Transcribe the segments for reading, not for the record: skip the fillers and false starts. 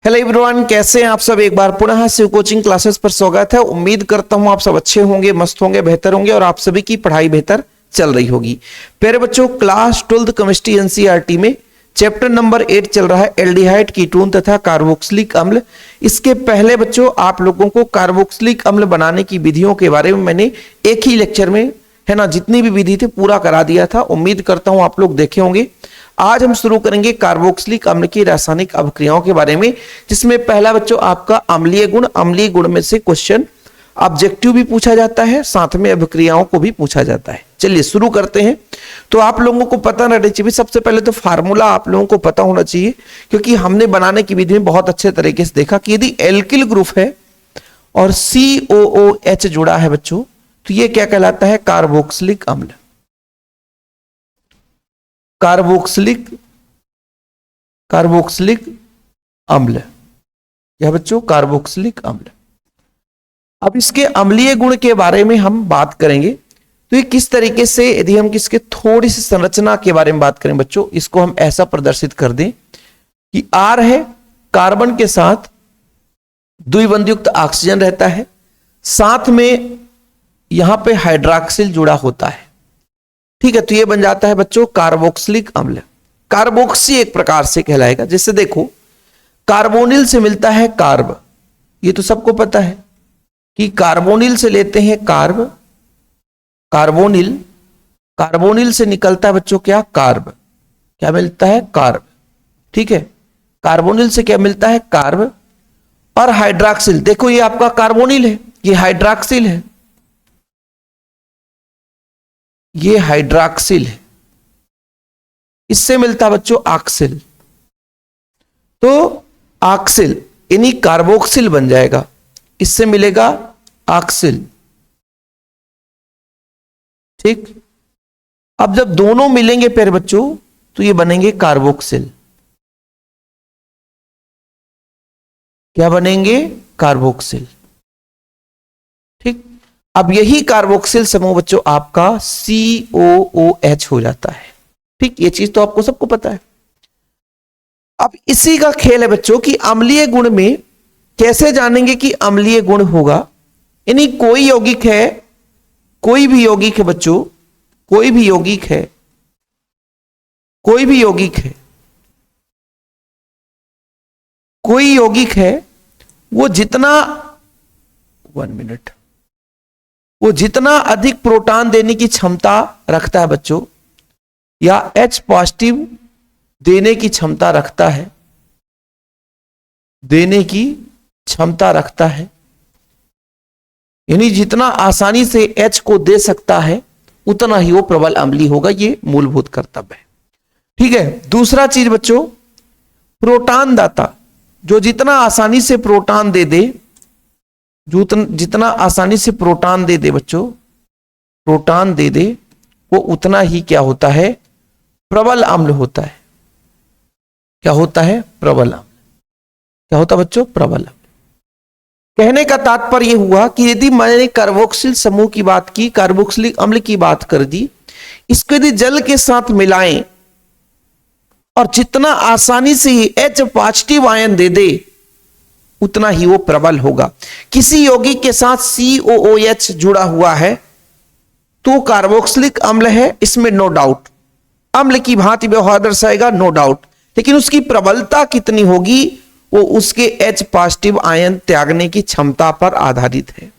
Hello everyone, कैसे हैं आप सब। एक बार पुनः शिव कोचिंग क्लासेस पर स्वागत है। उम्मीद करता हूं आप सब अच्छे होंगे, मस्त होंगे, बेहतर होंगे और आप सभी की पढ़ाई बेहतर चल रही होगी। प्यारे बच्चों, क्लास 12 केमिस्ट्री एनसीईआरटी में चैप्टर नंबर 8 चल रहा है एल्डिहाइड, कीटोन तथा कार्बोक्सिलिक अम्ल। इसके पहले बच्चों आप लोगों को कार्बोक्सिलिक अम्ल बनाने की विधियों के बारे में मैंने एक ही लेक्चर में, है ना, जितनी भी विधि थी पूरा करा दिया था। उम्मीद करता हूं आप लोग देखे होंगे। आज हम शुरू करेंगे कार्बोक्सिलिक अम्ल की रासायनिक अभिक्रियाओं के बारे में, जिसमें पहला बच्चों आपका अम्लीय गुण। अम्लीय गुण में से क्वेश्चन ऑब्जेक्टिव भी पूछा जाता है, साथ में अभिक्रियाओं को भी पूछा जाता है। चलिए शुरू करते हैं। तो आप लोगों को पता रहना चाहिए, सबसे पहले तो फार्मूला आप लोगों को पता होना चाहिए, क्योंकि हमने बनाने की विधि में बहुत अच्छे तरीके से देखा कि यदि एल्किल ग्रुप है और COOH जुड़ा है बच्चों, तो यह क्या कहलाता है? कार्बोक्सिलिक अम्ल। कार्बोक्सिलिक अम्ल, यह बच्चों कार्बोक्सिलिक अम्ल। अब इसके अम्लीय गुण के बारे में हम बात करेंगे। तो ये किस तरीके से, यदि हम किसके थोड़ी सी संरचना के बारे में बात करें बच्चों, इसको हम ऐसा प्रदर्शित कर दें कि R है, कार्बन के साथ द्विबंध युक्त ऑक्सीजन रहता है, साथ में यहां पे हाइड्रॉक्सिल जुड़ा होता है। ठीक है, तो ये बन जाता है बच्चों कार्बोक्सिलिक अम्ल। कार्बोक्सी एक प्रकार से कहलाएगा। जैसे देखो, कार्बोनिल से मिलता है कार्ब, ये तो सबको पता है कि कार्बोनिल से लेते हैं कार्ब, कार्बोनिल से निकलता है बच्चों क्या? कार्ब। क्या मिलता है? कार्ब। ठीक है, कार्बोनिल से क्या मिलता है? कार्ब। और हाइड्रॉक्सिल, देखो ये आपका कार्बोनिल है, ये हाइड्रॉक्सिल है, ये हाइड्रॉक्सिल है, इससे मिलता बच्चों ऑक्सिल। तो ऑक्सिल यानी कार्बोक्सिल बन जाएगा, इससे मिलेगा ऑक्सिल। ठीक, अब जब दोनों मिलेंगे फिर बच्चों तो ये बनेंगे कार्बोक्सिल। क्या बनेंगे? कार्बोक्सिल। ठीक, अब यही कार्बोक्सिल समूह बच्चों आपका COOH हो जाता है। ठीक, ये चीज तो आपको सबको पता है। अब इसी का खेल है बच्चों कि अम्लीय गुण में कैसे जानेंगे कि अम्लीय गुण होगा। यानी कोई यौगिक है, कोई भी यौगिक है बच्चों, कोई भी यौगिक है, कोई भी यौगिक है, कोई यौगिक है, वो जितना 1 मिनट, वो जितना अधिक प्रोटॉन देने की क्षमता रखता है बच्चों, या H पॉजिटिव देने की क्षमता रखता है, देने की क्षमता रखता है, यानी जितना आसानी से H को दे सकता है उतना ही वो प्रबल अम्लीय होगा। ये मूलभूत कर्तव्य है। ठीक है, दूसरा चीज बच्चों, प्रोटॉन दाता, जो जितना आसानी से प्रोटॉन दे दे, जितना आसानी से प्रोटॉन दे दे बच्चों, प्रोटॉन दे दे, वो उतना ही क्या होता है? प्रबल अम्ल होता है। क्या होता है? प्रबल अम्ल। क्या होता बच्चों? प्रबल अम्ल। कहने का तात्पर्य यह हुआ कि यदि मैंने कार्बोक्सिल समूह की बात की, कार्बोक्सिलिक अम्ल की बात कर दी, इसको यदि जल के साथ मिलाएं और जितना आसानी से ही H पॉजिटिव आयन दे दे उतना ही वो प्रबल होगा। किसी यौगिक के साथ COOH जुड़ा हुआ है तो कार्बोक्सिलिक अम्ल है, इसमें नो डाउट, अम्ल की भांति व्यवहार दर्शाएगा, नो डाउट। लेकिन उसकी प्रबलता कितनी होगी वो उसके H पॉजिटिव आयन त्यागने की क्षमता पर आधारित है।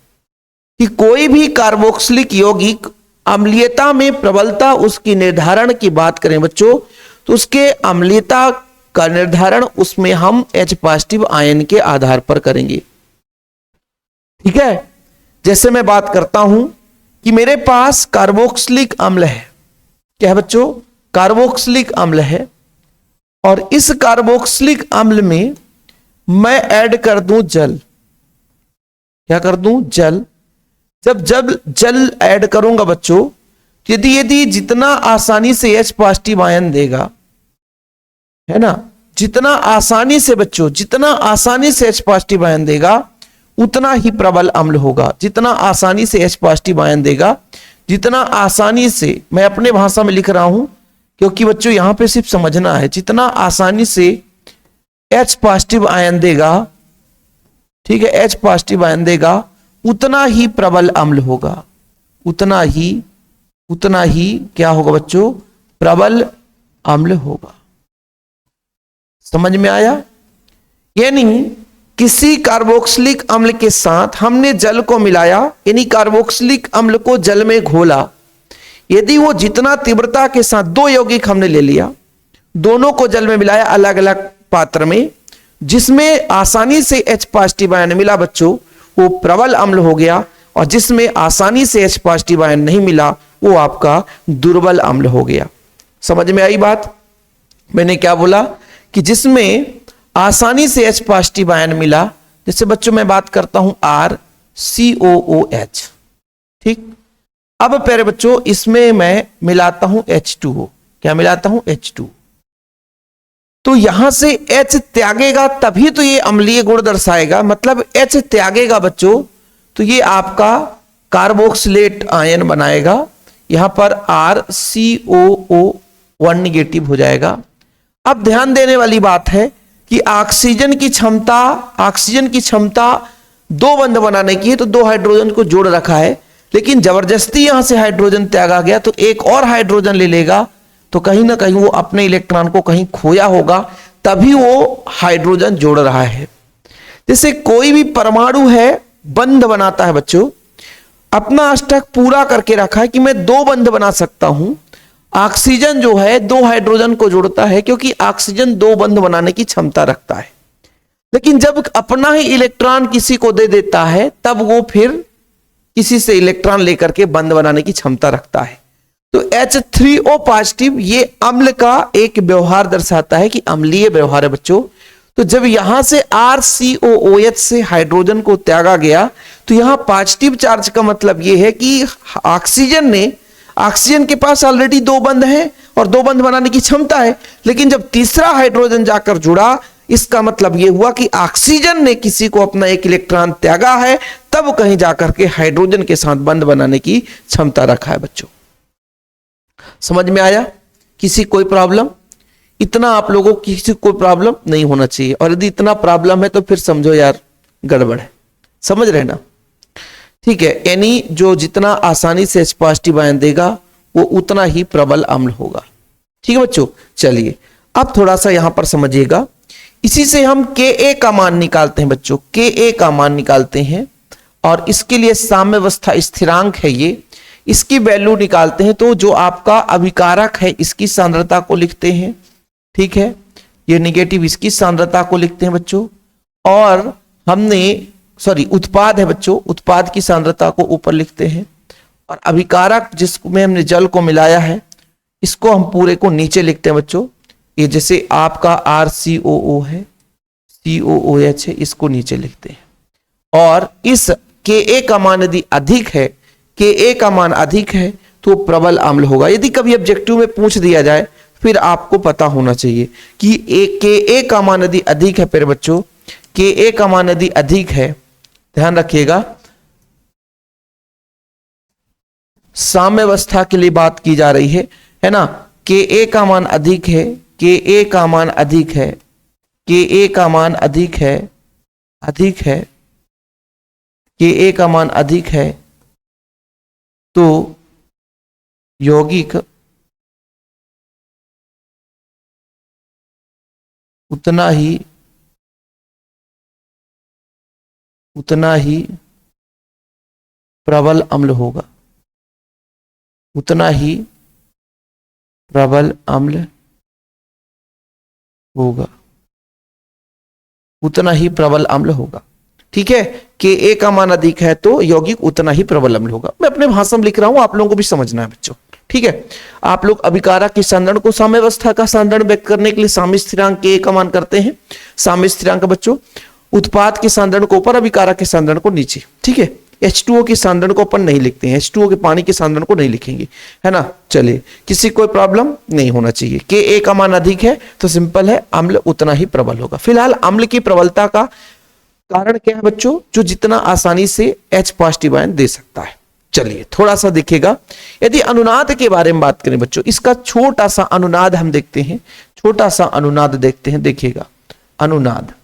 कि कोई भी कार्बोक्सिलिक यौगिक अम्लीयता में प्रबलता, उसकी निर्धारण की बात करें बच्चों, तो उसके अम्लीयता का निर्धारण उसमें हम H पॉजिटिव आयन के आधार पर करेंगे। ठीक है, जैसे मैं बात करता हूं कि मेरे पास कार्बोक्सिलिक अम्ल है। क्या है बच्चों? कार्बोक्सिलिक अम्ल है, और इस कार्बोक्सिलिक अम्ल में मैं ऐड कर दूं जल। क्या कर दूं? जल। जब जल ऐड करूंगा बच्चों, यदि जितना आसानी से H पॉजिटिव आयन देगा, है ना, जितना आसानी से बच्चों, जितना आसानी से H पॉजिटिव आयन देगा उतना ही प्रबल अम्ल होगा। जितना आसानी से H पॉजिटिव आयन देगा, जितना आसानी से, मैं अपने भाषा में लिख रहा हूं क्योंकि बच्चों यहां पे सिर्फ समझना है, जितना आसानी से H पॉजिटिव आयन देगा, ठीक है, H पॉजिटिव आयन देगा, उतना ही प्रबल अम्ल होगा, उतना ही क्या होगा बच्चों, प्रबल अम्ल होगा। समझ में आया? यानी किसी कार्बोक्सिलिक अम्ल के साथ हमने जल को मिलाया, यानी कार्बोक्सिलिक अम्ल को जल में घोला, यदि वो जितना तीव्रता के साथ, दो यौगिक हमने ले लिया, दोनों को जल में मिलाया अलग अलग पात्र में, जिसमें आसानी से H पॉजिटिव आयन मिला बच्चों वो प्रबल अम्ल हो गया, और जिसमें आसानी से H पॉजिटिव आयन नहीं मिला वो आपका दुर्बल अम्ल हो गया। समझ में आई बात? मैंने क्या बोला कि जिसमें आसानी से H पॉजिटिव आयन मिला, जैसे बच्चों मैं बात करता हूं RCOOH, ठीक। अब प्यारे बच्चों इसमें मैं मिलाता हूं H2O, क्या मिलाता हूं H2O, तो यहां से H त्यागेगा तभी तो ये अम्लीय गुण दर्शाएगा, मतलब H त्यागेगा बच्चों तो ये आपका कार्बोक्सिलेट आयन बनाएगा, यहां पर RCOO1 निगेटिव हो जाएगा। अब ध्यान देने वाली बात है कि ऑक्सीजन की क्षमता दो बंध बनाने की है, तो दो हाइड्रोजन को जोड़ रखा है, लेकिन जबरदस्ती यहां से हाइड्रोजन त्यागा गया तो एक और हाइड्रोजन ले लेगा, तो कहीं ना कहीं वो अपने इलेक्ट्रॉन को कहीं खोया होगा, तभी वो हाइड्रोजन जोड़ रहा है। जैसे कोई भी परमाणु है बंध बनाता है बच्चों, अपना अष्टक पूरा करके रखा है कि मैं दो बंध बना सकता हूं, ऑक्सीजन जो है दो हाइड्रोजन को जोड़ता है क्योंकि ऑक्सीजन दो बंध बनाने की क्षमता रखता है, लेकिन जब अपना ही इलेक्ट्रॉन किसी को दे देता है तब वो फिर किसी से इलेक्ट्रॉन लेकर के बंध बनाने की क्षमता रखता है। तो H3O पॉजिटिव ये अम्ल का एक व्यवहार दर्शाता है कि अम्लीय व्यवहार है बच्चों। तो जब यहां से RCOOH से हाइड्रोजन को त्यागा गया तो यहां पॉजिटिव चार्ज का मतलब यह है कि ऑक्सीजन के पास ऑलरेडी दो बंध हैं और दो बंध बनाने की क्षमता है, लेकिन जब तीसरा हाइड्रोजन जाकर जुड़ा, इसका मतलब यह हुआ कि ऑक्सीजन ने किसी को अपना एक इलेक्ट्रॉन त्यागा है, तब कहीं जाकर के हाइड्रोजन के साथ बंध बनाने की क्षमता रखा है बच्चों। समझ में आया? किसी कोई प्रॉब्लम? इतना आप लोगों को किसी कोई प्रॉब्लम नहीं होना चाहिए, और यदि इतना प्रॉब्लम है तो फिर समझो यार गड़बड़ है। समझ रहे ना? ठीक है, यानी जो जितना आसानी से H पॉजिटिव आयन देगा वो उतना ही प्रबल अम्ल होगा। ठीक है बच्चों, चलिए अब थोड़ा सा यहां पर समझिएगा। इसी से हम Ka का मान निकालते हैं बच्चों, Ka का मान निकालते हैं, और इसके लिए साम्यावस्था स्थिरांक है ये, इसकी वैल्यू निकालते हैं। तो जो आपका अभिकारक है इसकी सांद्रता को लिखते हैं, ठीक है, ये निगेटिव इसकी सांद्रता को लिखते हैं बच्चों, और उत्पाद है बच्चों, उत्पाद की सांद्रता को ऊपर लिखते हैं, और अभिकारक जिसमें हमने जल को मिलाया है इसको हम पूरे को नीचे लिखते हैं बच्चों। ये जैसे आपका RCOO है, COOH है, इसको नीचे लिखते हैं। और इस Ka का मान यदि अधिक है, Ka का मान अधिक है तो प्रबल अम्ल होगा। यदि कभी ऑब्जेक्टिव में पूछ दिया जाए फिर आपको पता होना चाहिए कि Ka का मान यदि अधिक है, फिर बच्चों Ka का मान यदि अधिक है, ध्यान रखिएगा साम्यावस्था के लिए बात की जा रही है ना। Ka का मान अधिक है, Ka का मान अधिक है, Ka का मान अधिक है, Ka का मान अधिक है, तो यौगिक उतना ही प्रबल अम्ल होगा, उतना ही प्रबल अम्ल होगा, उतना ही प्रबल अम्ल होगा। ठीक है, Ka का मान अधिक है तो यौगिक उतना ही प्रबल अम्ल होगा। मैं अपने भाषा में लिख रहा हूं, आप लोगों को भी समझना है बच्चों। ठीक है, आप लोग अभिकारक की सांद्रण को साम्यावस्था का सांद्रण व्यक्त करने के लिए साम्य स्थिरांक Ka का मान करते हैं। साम्य स्थिरांक बच्चों उत्पाद के सांद्रण को ऊपर, अभिकारक के सांद्रण को नीचे। ठीक है, H2O के सांद्रण को अपन नहीं लिखते हैं, H2O के पानी के सांद्रण को नहीं लिखेंगे, है ना। चलिए, किसी कोई प्रॉब्लम नहीं होना चाहिए। Ka का मान अधिक है तो सिंपल है, अम्ल उतना ही प्रबल होगा। फिलहाल अम्ल की प्रबलता का कारण क्या है बच्चों? जो जितना आसानी से H पॉजिटिव आयन दे सकता है। चलिए थोड़ा सा देखिएगा, यदि अनुनाद के बारे में बात करें बच्चों, इसका छोटा सा अनुनाद हम देखते हैं, छोटा सा अनुनाद देखते हैं। देखिएगा अनुनाद।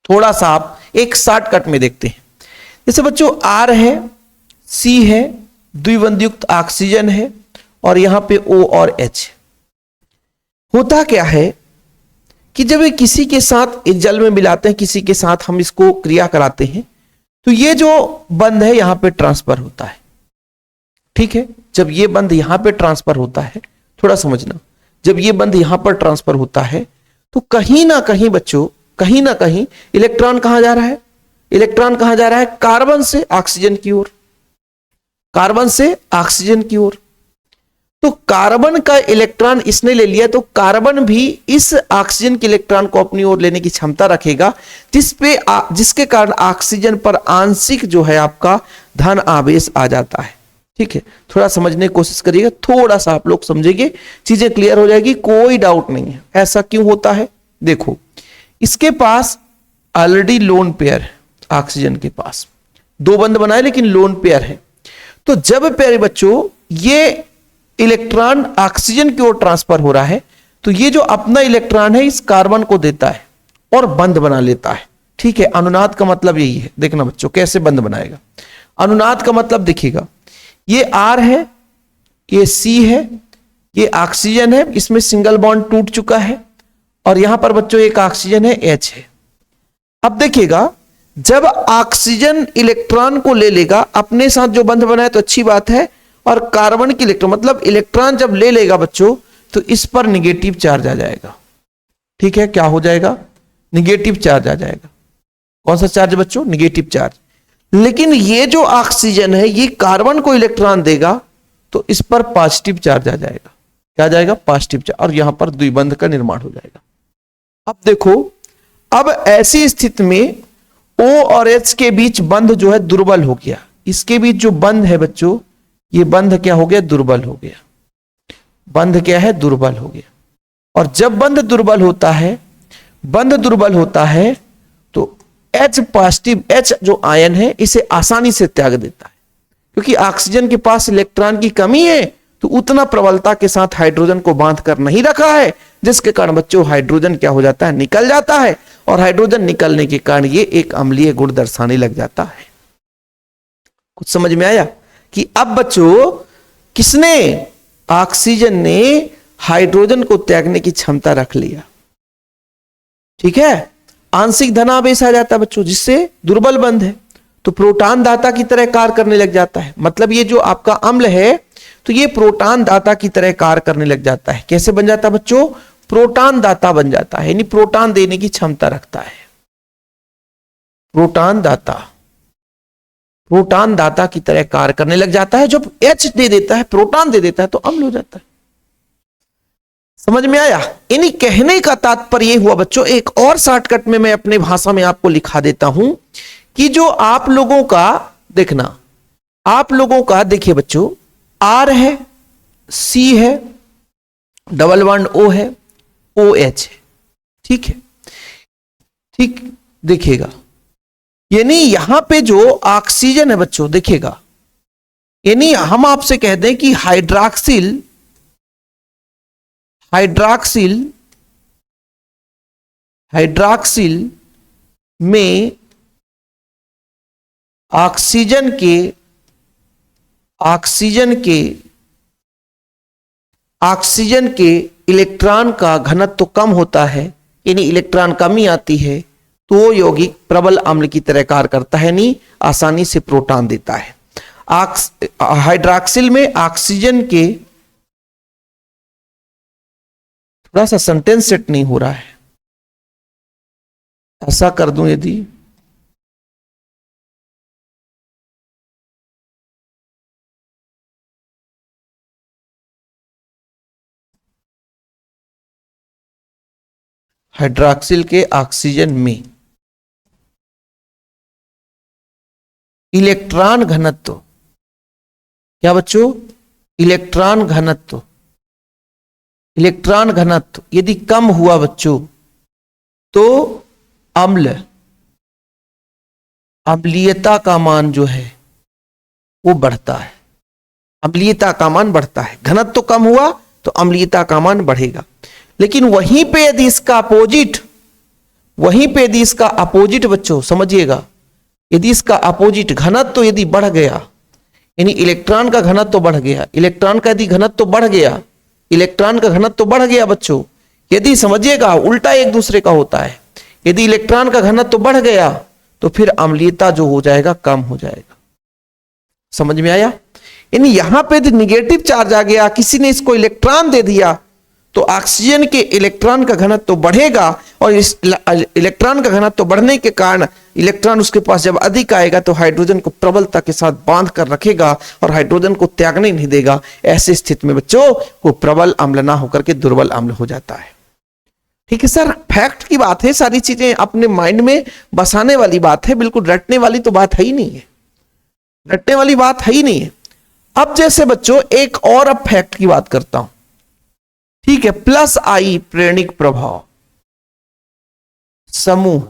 थोड़ा सा आप एक शॉर्टकट में देखते हैं। जैसे बच्चों R है, C है, द्विबंधयुक्त ऑक्सीजन है और यहां पे O और H। होता क्या है कि जब ये किसी के साथ इस जल में मिलाते हैं, किसी के साथ हम इसको क्रिया कराते हैं, तो ये जो बंध है यहां पे ट्रांसफर होता है। ठीक है, जब ये बंध यहां पे ट्रांसफर होता है, थोड़ा समझना, जब ये बंध यहां पर ट्रांसफर होता है तो कहीं ना कहीं बच्चों, कहीं ना कहीं इलेक्ट्रॉन कहां जा रहा है? इलेक्ट्रॉन कहां जा रहा है? कार्बन से ऑक्सीजन की ओर, कार्बन से ऑक्सीजन की ओर। तो कार्बन का इलेक्ट्रॉन इसने ले लिया, तो कार्बन भी इस ऑक्सीजन के इलेक्ट्रॉन को अपनी ओर लेने की क्षमता रखेगा, जिसके कारण ऑक्सीजन पर आंशिक जो है आपका धन आवेश आ जाता है। ठीक है, थोड़ा समझने की कोशिश करिएगा, थोड़ा सा आप लोग समझेंगे, चीजें क्लियर हो जाएगी, कोई डाउट नहीं है। ऐसा क्यों होता है? देखो, इसके पास ऑलरेडी लोन पेयर है, ऑक्सीजन के पास दो बंध बनाए लेकिन लोन पेयर है। तो जब प्यारे बच्चों ये इलेक्ट्रॉन ऑक्सीजन की ओर ट्रांसफर हो रहा है, तो ये जो अपना इलेक्ट्रॉन है इस कार्बन को देता है और बंध बना लेता है। ठीक है, अनुनाद का मतलब यही है। देखना बच्चों कैसे बंध बनाएगा। अनुनाद का मतलब देखिएगा, ये R है, ये C है, ये ऑक्सीजन है, इसमें सिंगल बॉन्ड टूट चुका है और यहां पर बच्चों एक ऑक्सीजन है, H है। अब देखिएगा, जब ऑक्सीजन इलेक्ट्रॉन को ले लेगा, अपने साथ जो बंध बनाए तो अच्छी बात है, और कार्बन की इलेक्ट्रॉन मतलब इलेक्ट्रॉन जब ले लेगा बच्चों, तो इस पर निगेटिव चार्ज आ जाएगा। ठीक है, क्या हो जाएगा? निगेटिव चार्ज आ जाएगा। कौन सा चार्ज बच्चों? Negative charge. लेकिन ये जो ऑक्सीजन है ये कार्बन को इलेक्ट्रॉन देगा, तो इस पर पॉजिटिव चार्ज आ जाएगा। क्या आ जाएगा? पॉजिटिव चार्ज, और यहां पर द्विबंध का निर्माण हो जाएगा। अब देखो, अब ऐसी स्थिति में O और H के बीच बंध जो है दुर्बल हो गया। इसके बीच जो बंध है बच्चों, ये बंध क्या हो गया? दुर्बल हो गया। बंध क्या है? दुर्बल हो गया। और जब बंध दुर्बल होता है, बंध दुर्बल होता है, तो H पॉजिटिव, H जो आयन है इसे आसानी से त्याग देता है, क्योंकि ऑक्सीजन के पास इलेक्ट्रॉन की कमी है, तो उतना प्रबलता के साथ हाइड्रोजन को बांध कर नहीं रखा है, जिसके कारण बच्चों हाइड्रोजन क्या हो जाता है? निकल जाता है, और हाइड्रोजन निकलने के कारण ये एक अम्लीय गुण दर्शाने लग जाता है। कुछ समझ में आया कि अब बच्चों किसने? ऑक्सीजन ने हाइड्रोजन को त्यागने की क्षमता रख लिया। ठीक है, आंशिक धनावेश आ जाता है बच्चों, जिससे दुर्बल बंध है, तो प्रोटॉन दाता की तरह कार्य करने लग जाता है। मतलब ये जो आपका अम्ल है, तो ये प्रोटॉन दाता की तरह कार्य करने लग जाता है। कैसे बन जाता है बच्चों? प्रोटॉन दाता बन जाता है, यानी प्रोटॉन देने की क्षमता रखता है। प्रोटॉन दाता, प्रोटॉन दाता की तरह कार्य करने लग जाता है। जब H दे देता है, प्रोटॉन दे देता है, तो अम्ल हो जाता है। समझ में आया? यानी कहने का तात्पर्य यह हुआ बच्चों, एक और शॉर्टकट में मैं अपने भाषा में आपको लिखा देता हूं कि जो आप लोगों का देखना, आप लोगों का देखिए बच्चों, R है, C है, डबल बॉन्ड O है, OH है। ठीक है, ठीक देखिएगा, यानी यहां पे जो ऑक्सीजन है बच्चों, देखिएगा, यानी हम आपसे कह दें कि हाइड्रॉक्सिल में ऑक्सीजन के इलेक्ट्रॉन का घनत्व तो कम होता है, यानी इलेक्ट्रॉन कमी आती है, तो वो यौगिक प्रबल अम्ल की तरह कार्य करता है, यानी आसानी से प्रोटॉन देता है। हाइड्रॉक्सिल में ऑक्सीजन के, थोड़ा सा सेंटेंस सेट नहीं हो रहा है, ऐसा कर दूं यदि, हाइड्रॉक्सिल के ऑक्सीजन में इलेक्ट्रॉन घनत्व, क्या बच्चों? इलेक्ट्रॉन घनत्व यदि कम हुआ बच्चों, तो अम्लीयता का मान जो है वो बढ़ता है। अम्लीयता का मान बढ़ता है। घनत्व तो कम हुआ तो अम्लीयता का मान बढ़ेगा। लेकिन वहीं पे यदि इसका अपोजिट वहीं पे यदि इसका अपोजिट बच्चों समझिएगा, यदि इसका अपोजिट घनत्व यदि बढ़ गया, यानी इलेक्ट्रॉन का घनत्व बढ़ गया, इलेक्ट्रॉन का यदि घनत्व बढ़ गया, इलेक्ट्रॉन का घनत्व बढ़ गया बच्चों, यदि समझिएगा उल्टा एक दूसरे का होता है, यदि इलेक्ट्रॉन का घनत्व बढ़ गया तो फिर अम्लीयता जो हो जाएगा कम हो जाएगा। समझ में आया? यानी यहां पे यदि निगेटिव चार्ज आ गया, किसी ने इसको इलेक्ट्रॉन दे दिया, तो ऑक्सीजन के इलेक्ट्रॉन का घनत्व बढ़ेगा, और इस इलेक्ट्रॉन का घनत्व बढ़ने के कारण इलेक्ट्रॉन उसके पास जब अधिक आएगा तो हाइड्रोजन को प्रबलता के साथ बांध कर रखेगा और हाइड्रोजन को त्यागने नहीं देगा। ऐसी स्थिति में बच्चों वो प्रबल अम्ल ना होकर के दुर्बल अम्ल हो जाता है। ठीक है सर, फैक्ट की बात है, सारी चीजें अपने माइंड में बसाने वाली बात है, बिल्कुल रटने वाली तो बात है ही नहीं है, रटने वाली बात है ही नहीं है। अब जैसे बच्चों एक और अब फैक्ट की बात करता हूं, ठीक है, प्लस आई प्रेरणिक प्रभाव समूह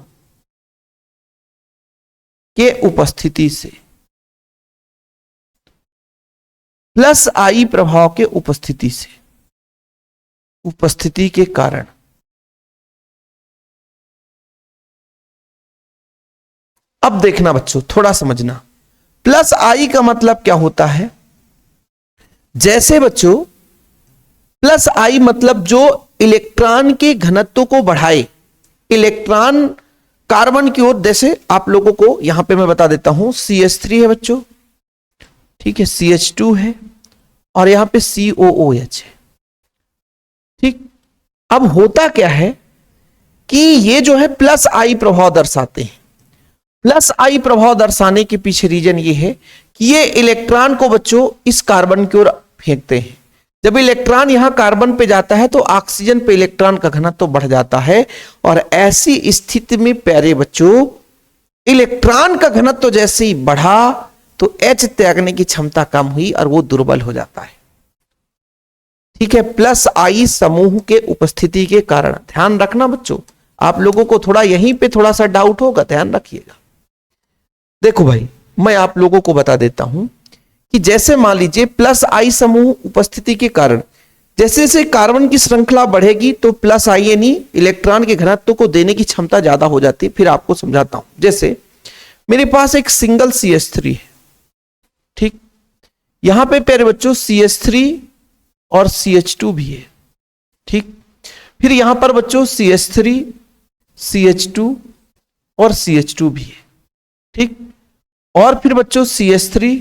के उपस्थिति से, प्लस आई प्रभाव के उपस्थिति से, उपस्थिति के कारण अब देखना बच्चों थोड़ा समझना, प्लस आई का मतलब क्या होता है। जैसे बच्चों प्लस आई मतलब जो इलेक्ट्रॉन के घनत्व को बढ़ाए, इलेक्ट्रॉन कार्बन की ओर, जैसे आप लोगों को यहां पे मैं बता देता हूं, CH3 है बच्चों, ठीक है, CH2 है और यहां पे COOH है। ठीक, अब होता क्या है कि ये जो है प्लस आई प्रभाव दर्शाते हैं। प्लस आई प्रभाव दर्शाने के पीछे रीजन ये है कि ये इलेक्ट्रॉन को बच्चों इस कार्बन की ओर फेंकते हैं। जब इलेक्ट्रॉन यहां कार्बन पे जाता है तो ऑक्सीजन पे इलेक्ट्रॉन का घनत्व तो बढ़ जाता है, और ऐसी स्थिति में प्यारे बच्चों इलेक्ट्रॉन का घनत्व तो जैसे ही बढ़ा तो H त्यागने की क्षमता कम हुई और वो दुर्बल हो जाता है। ठीक है, प्लस आई समूह के उपस्थिति के कारण। ध्यान रखना बच्चों, आप लोगों को थोड़ा यहीं पे थोड़ा सा डाउट होगा, ध्यान रखिएगा। देखो भाई, मैं आप लोगों को बता देता हूं कि जैसे मान लीजिए प्लस आई समूह उपस्थिति के कारण जैसे जैसे कार्बन की श्रृंखला बढ़ेगी तो प्लस आई यानी इलेक्ट्रॉन के घनत्व को देने की क्षमता ज्यादा हो जाती है। फिर आपको समझाता हूं, जैसे मेरे पास एक सिंगल CH3 है, ठीक, यहां पे प्यारे बच्चों CH3 और CH2 भी है, ठीक, फिर यहां पर बच्चों CH3, CH2 और CH2 भी है, ठीक, और फिर बच्चों CH3,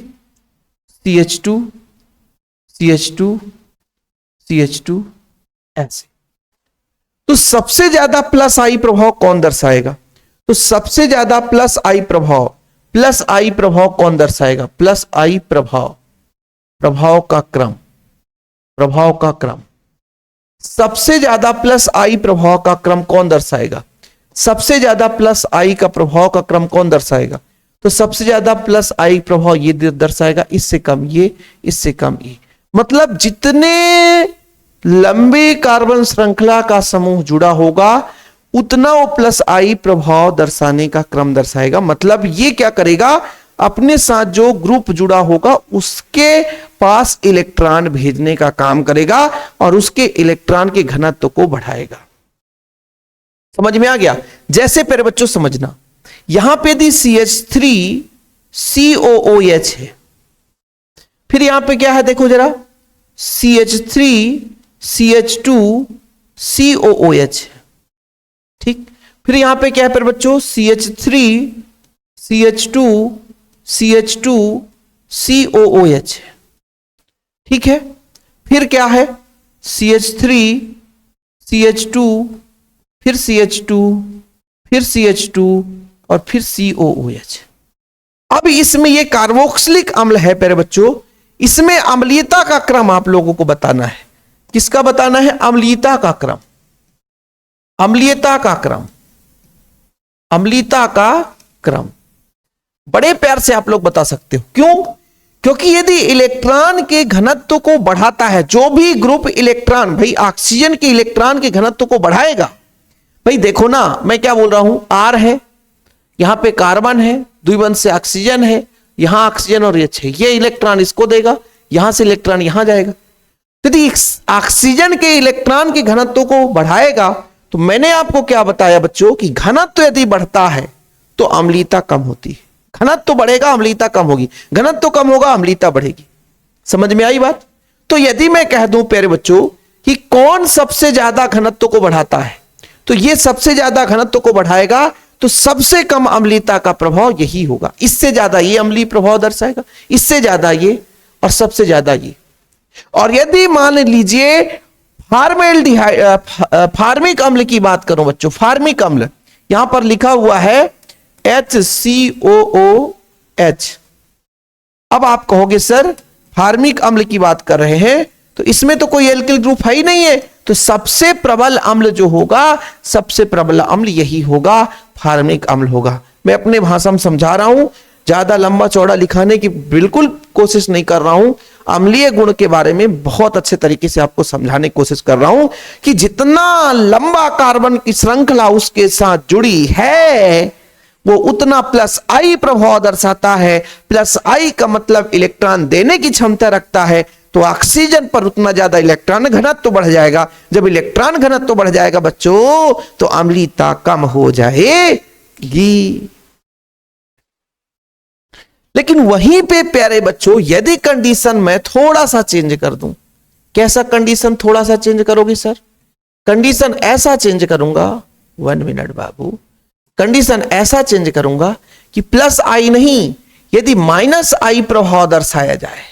CH2, CH2, CH2 ऐसे। तो सबसे ज्यादा प्लस आई प्रभाव कौन दर्शाएगा? तो सबसे ज्यादा प्लस आई प्रभाव कौन दर्शाएगा? प्लस आई प्रभाव का क्रम, प्रभाव का क्रम, सबसे ज्यादा प्लस आई प्रभाव का क्रम कौन दर्शाएगा? सबसे ज्यादा प्लस आई का प्रभाव का क्रम कौन दर्शाएगा? तो सबसे ज्यादा प्लस आई प्रभाव ये दर्शाएगा, इससे कम ये, इससे कम ये। मतलब जितने लंबे कार्बन श्रृंखला का समूह जुड़ा होगा उतना वो प्लस आई प्रभाव दर्शाने का क्रम दर्शाएगा। मतलब ये क्या करेगा, अपने साथ जो ग्रुप जुड़ा होगा उसके पास इलेक्ट्रॉन भेजने का काम करेगा और उसके इलेक्ट्रॉन के घनत्व को बढ़ाएगा। समझ में आ गया? जैसे पहले बच्चों समझना, यहां पे यदि CH3 COOH है, फिर यहां पे क्या है देखो जरा, CH3 CH2 COOH है, ठीक, फिर यहां पे क्या है फिर बच्चों CH3 CH2 CH2 COOH है, ठीक है, फिर क्या है CH3 CH2 फिर CH2 फिर CH2 और फिर COOH। अब इसमें ये कार्बोक्सिलिक अम्ल है प्यारे बच्चों, इसमें अम्लीयता का क्रम आप लोगों को बताना है। किसका बताना है? अम्लीयता का क्रम, अम्लीयता का क्रम, अम्लीयता का क्रम बड़े प्यार से आप लोग बता सकते हो। क्यों? क्योंकि यदि इलेक्ट्रॉन के घनत्व को बढ़ाता है, जो भी ग्रुप इलेक्ट्रॉन, भाई ऑक्सीजन के इलेक्ट्रॉन के घनत्व को बढ़ाएगा। भाई देखो ना, मैं क्या बोल रहा हूं, R है, यहां पे कार्बन है, द्विबंध से ऑक्सीजन है, यहां ऑक्सीजन और H है, ये इलेक्ट्रॉन इसको देगा, यहां से इलेक्ट्रॉन यहां जाएगा। यदि ऑक्सीजन के इलेक्ट्रॉन के घनत्व को बढ़ाएगा तो मैंने आपको क्या बताया बच्चों कि घनत्व यदि बढ़ता है तो अम्लीयता कम होती है। घनत्व बढ़ेगा, अम्लीयता कम होगी, घनत्व कम होगा, अम्लीयता बढ़ेगी। समझ में आई बात? तो यदि मैं कह दूं प्यारे बच्चों कि कौन सबसे ज्यादा घनत्व को बढ़ाता है, तो ये सबसे ज्यादा घनत्व को बढ़ाएगा, तो सबसे कम अम्लीयता का प्रभाव यही होगा। इससे ज्यादा ये अम्लीय प्रभाव दर्शाएगा, इससे ज्यादा ये, और सबसे ज्यादा ये। और यदि मान लीजिए फार्मिक अम्ल की बात करूं बच्चों, फार्मिक अम्ल यहां पर लिखा हुआ है HCOOH। अब आप कहोगे सर फार्मिक अम्ल की बात कर रहे हैं तो इसमें तो कोई एल्किल ग्रुप है ही नहीं है, तो सबसे प्रबल अम्ल जो होगा, सबसे प्रबल अम्ल यही होगा, फार्मिक अम्ल होगा। मैं अपने भाषा में समझा रहा हूं, ज्यादा लंबा चौड़ा लिखाने की बिल्कुल कोशिश नहीं कर रहा हूं। अम्लीय गुण के बारे में बहुत अच्छे तरीके से आपको समझाने की कोशिश कर रहा हूं कि जितना लंबा कार्बन की श्रृंखला उसके साथ जुड़ी है वो उतना प्लस आई प्रभाव दर्शाता है। प्लस आई का मतलब इलेक्ट्रॉन देने की क्षमता रखता है, तो ऑक्सीजन पर उतना ज्यादा इलेक्ट्रॉन घनत्व बढ़ जाएगा। जब इलेक्ट्रॉन घनत्व बढ़ जाएगा बच्चों तो अम्लीयता कम हो जाएगी। लेकिन वहीं पे प्यारे बच्चों यदि कंडीशन मैं थोड़ा सा चेंज कर दूं, कैसा कंडीशन थोड़ा सा चेंज करोगे सर? कंडीशन ऐसा चेंज करूंगा, 1 मिनट बाबू, कंडीशन ऐसा चेंज करूंगा कि प्लस आई नहीं, यदि माइनस आई प्रभाव दर्शाया जाए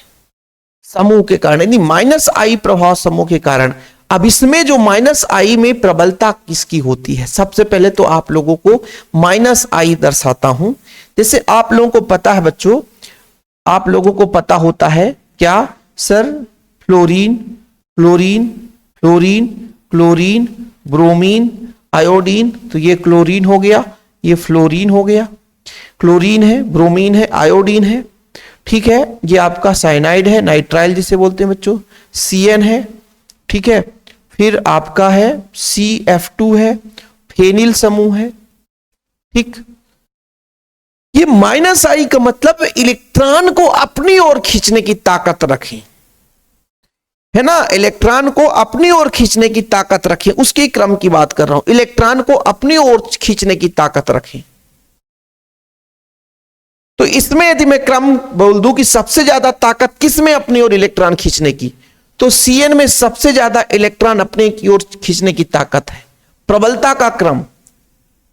समूह के कारण, यदि माइनस आई प्रभाव समूह के कारण। अब इसमें जो माइनस आई में प्रबलता किसकी होती है? सबसे पहले तो आप लोगों को माइनस आई दर्शाता हूं। जैसे आप लोगों को पता है बच्चों, आप लोगों को पता होता है क्या sir? Fluorine, fluorine, fluorine, chlorine, bromine, iodine. तो ये क्लोरीन हो गया, ये फ्लोरीन हो गया। क्लोरीन है, ब्रोमीन है, आयोडीन है, ठीक है। ये आपका साइनाइड है, नाइट्राइल जिसे बोलते हैं बच्चों, CN है, ठीक है। फिर आपका है CF2 है, फेनिल समूह है, ठीक। ये माइनस आई का मतलब इलेक्ट्रॉन को अपनी ओर खींचने की ताकत रखें, है ना, इलेक्ट्रॉन को अपनी ओर खींचने की ताकत रखें, उसके क्रम की बात कर रहा हूं। इलेक्ट्रॉन को अपनी ओर खींचने की ताकत रखें। तो इसमें यदि मैं क्रम बोल दूं कि सबसे ज्यादा ताकत किसमें अपनी ओर इलेक्ट्रॉन खींचने की, तो CN में सबसे ज्यादा इलेक्ट्रॉन अपने की ओर खींचने की ताकत है। प्रबलता का क्रम,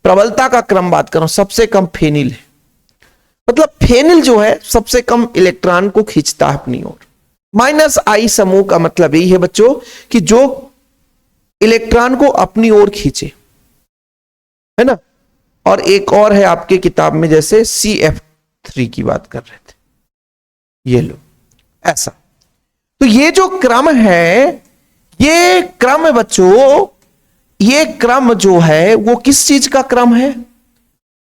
प्रबलता का क्रम बात कर रहा हूं, सबसे कम फेनिल है। मतलब फेनिल जो है सबसे कम इलेक्ट्रॉन को खींचता है अपनी ओर। माइनस आई समूह का मतलब यही है बच्चों कि जो इलेक्ट्रॉन को अपनी ओर खींचे, है ना। और एक और है आपके किताब में, जैसे CF3 की बात कर रहे थे, ये लो ऐसा। तो ये जो क्रम है, ये क्रम बच्चों, ये क्रम जो है वो किस चीज का क्रम है?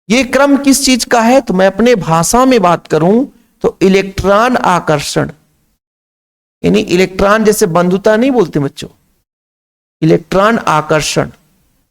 ये क्रम किस चीज का है? तो मैं अपने भाषा में बात करूं तो इलेक्ट्रॉन आकर्षण, यानी इलेक्ट्रॉन जैसे बंधुता नहीं बोलते बच्चों, इलेक्ट्रॉन आकर्षण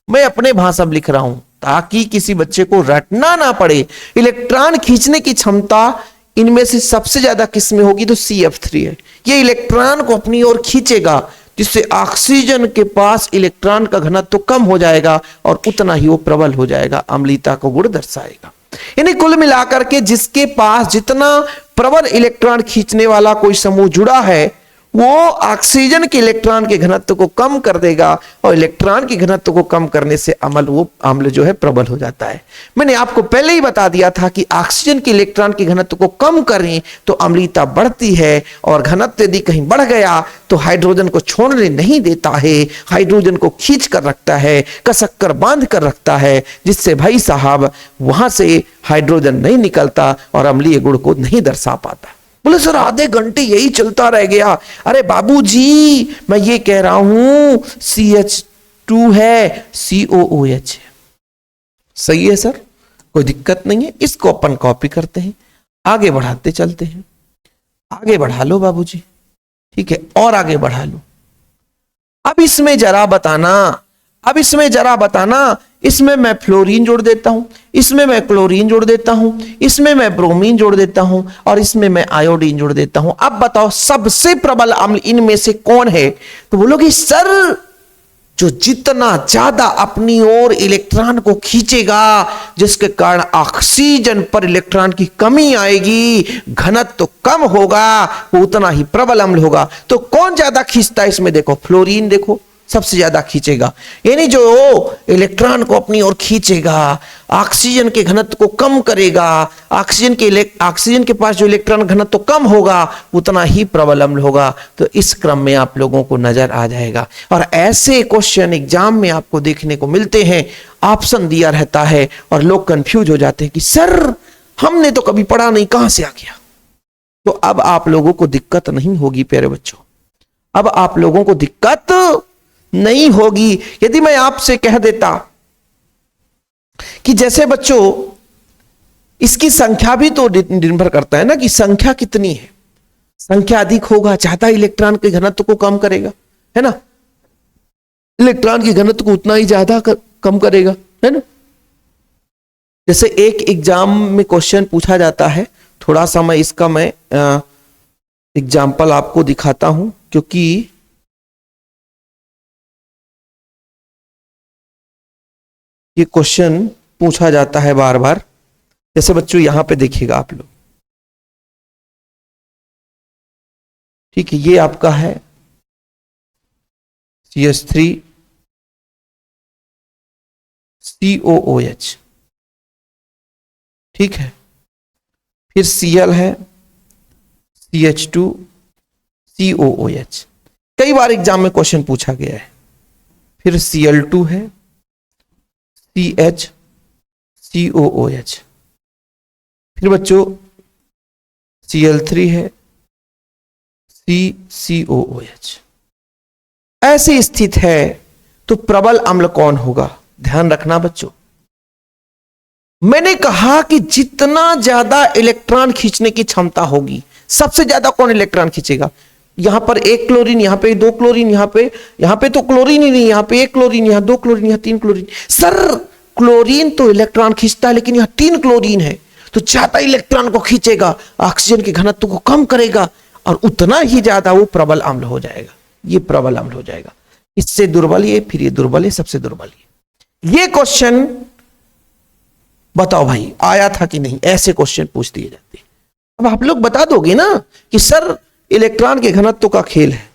मैं अपने भाषा में लिख रहा हूं ताकि किसी बच्चे को रटना ना पड़े। इलेक्ट्रॉन खींचने की क्षमता इनमें से सबसे ज्यादा किसमें होगी? तो CF3 है। ये इलेक्ट्रॉन को अपनी ओर खींचेगा, जिससे ऑक्सीजन के पास इलेक्ट्रॉन का घनत्व कम हो जाएगा और उतना ही वो प्रबल हो जाएगा, अम्लीयता को गुण दर्शाएगा। यानी कुल मिलाकर के जिसके पास जितना प्रबल इलेक्ट्रॉन खींचने वाला कोई समूह जुड़ा है वो ऑक्सीजन के इलेक्ट्रॉन के घनत्व को कम कर देगा और इलेक्ट्रॉन के घनत्व को कम करने से अम्ल जो है प्रबल हो जाता है। मैंने आपको पहले ही बता दिया था कि ऑक्सीजन के इलेक्ट्रॉन के घनत्व को कम करें तो अम्लीयता बढ़ती है, और घनत्व यदि कहीं बढ़ गया तो हाइड्रोजन को छोड़ने नहीं देता है, हाइड्रोजन को खींच कर रखता है, कसक कर बांध कर रखता है, जिससे भाई साहब वहां से हाइड्रोजन नहीं निकलता और अम्लीय गुण को नहीं दर्शा पाता। बोले सर आधे घंटे यही चलता रह गया। अरे बाबूजी मैं ये कह रहा हूं CH2 है, COOH है। सही है सर, कोई दिक्कत नहीं है। इसको अपन कॉपी करते हैं, आगे बढ़ाते चलते हैं। आगे बढ़ा लो बाबूजी, ठीक है, और आगे बढ़ा लो। अब इसमें जरा बताना, इसमें मैं फ्लोरीन जोड़ देता हूं, इसमें मैं क्लोरीन जोड़ देता हूं, इसमें मैं ब्रोमीन जोड़ देता हूं, और इसमें मैं आयोडीन जोड़ देता हूं। अब बताओ सबसे प्रबल अम्ल इनमें से कौन है? तो बोलोगे सर जो जितना ज्यादा अपनी ओर इलेक्ट्रॉन को खींचेगा, जिसके कारण ऑक्सीजन पर इलेक्ट्रॉन की कमी आएगी, घनत्व तो कम होगा, वो उतना ही प्रबल अम्ल होगा। तो कौन ज्यादा खींचता है इसमें? देखो फ्लोरीन, देखो सबसे ज्यादा खींचेगा, यानी जो इलेक्ट्रॉन को अपनी ओर खींचेगा, ऑक्सीजन के घनत्व को कम करेगा, ऑक्सीजन के पास जो इलेक्ट्रॉन घनत्व कम होगा उतना ही प्रबल अम्ल होगा। तो इस क्रम में आप लोगों को नजर आ जाएगा। और ऐसे क्वेश्चन एग्जाम में आपको देखने को मिलते हैं, ऑप्शन दिया रहता है और लोग कंफ्यूज हो जाते हैं कि सर हमने तो कभी पढ़ा नहीं, कहां से आ गया। तो अब आप लोगों को दिक्कत नहीं होगी प्यारे बच्चों, अब आप लोगों को दिक्कत नहीं होगी। यदि मैं आपसे कह देता कि जैसे बच्चों इसकी संख्या भी तो निर्भर करता है ना, कि संख्या कितनी है, संख्या अधिक होगा ज्यादा इलेक्ट्रॉन के घनत्व को कम करेगा, है ना, इलेक्ट्रॉन के घनत्व को उतना ही ज्यादा कम करेगा, है ना। जैसे एक एग्जाम में क्वेश्चन पूछा जाता है, थोड़ा सा मैं इसका एग्जाम्पल आपको दिखाता हूं, क्योंकि ये क्वेश्चन पूछा जाता है बार बार। जैसे बच्चों यहां पे देखिएगा आप लोग, ठीक है, ये आपका है CH3 COOH, ठीक है, फिर Cl है CH2 COOH, कई बार एग्जाम में क्वेश्चन पूछा गया है। फिर Cl2 है CH COOH, फिर बच्चों Cl3 है CCOOH। ऐसी स्थिति है तो प्रबल अम्ल कौन होगा? ध्यान रखना बच्चों, मैंने कहा कि जितना ज्यादा इलेक्ट्रॉन खींचने की क्षमता होगी, सबसे ज्यादा कौन इलेक्ट्रॉन खींचेगा? यहां पर एक क्लोरीन, यहां पे दो क्लोरीन, यहां पे तो क्लोरीन ही नहीं, यहां पे एक क्लोरीन, यहां दो क्लोरीन, यहां तीन क्लोरीन। सर क्लोरीन तो इलेक्ट्रॉन खींचता है, लेकिन यहां तीन क्लोरीन है, तो ज्यादा इलेक्ट्रॉन को खींचेगा, ऑक्सीजन के घनत्व को कम करेगा, और उतना ही ज्यादा वो प्रबल अम्ल हो जाएगा, ये प्रबल अम्ल हो जाएगा। इससे दुर्बल ये, फिर ये दुर्बल, ये सबसे दुर्बल ये क्वेश्चन बताओ भाई आया था कि नहीं? ऐसे क्वेश्चन पूछ दिए जाते। अब आप लोग बता दोगे ना कि सर इलेक्ट्रॉन के घनत्व का खेल है,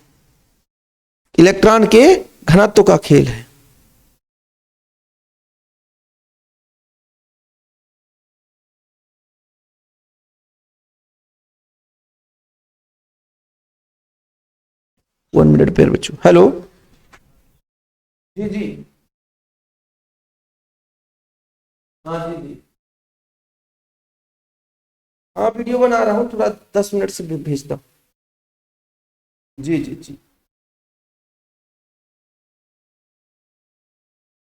इलेक्ट्रॉन के घनत्व का खेल है। वन मिनट पे बच्चों, हेलो, जी जी, हाँ जी जी, हाँ वीडियो बना रहा हूँ, थोड़ा 10 मिनट से भेजता हूँ। जी जी जी।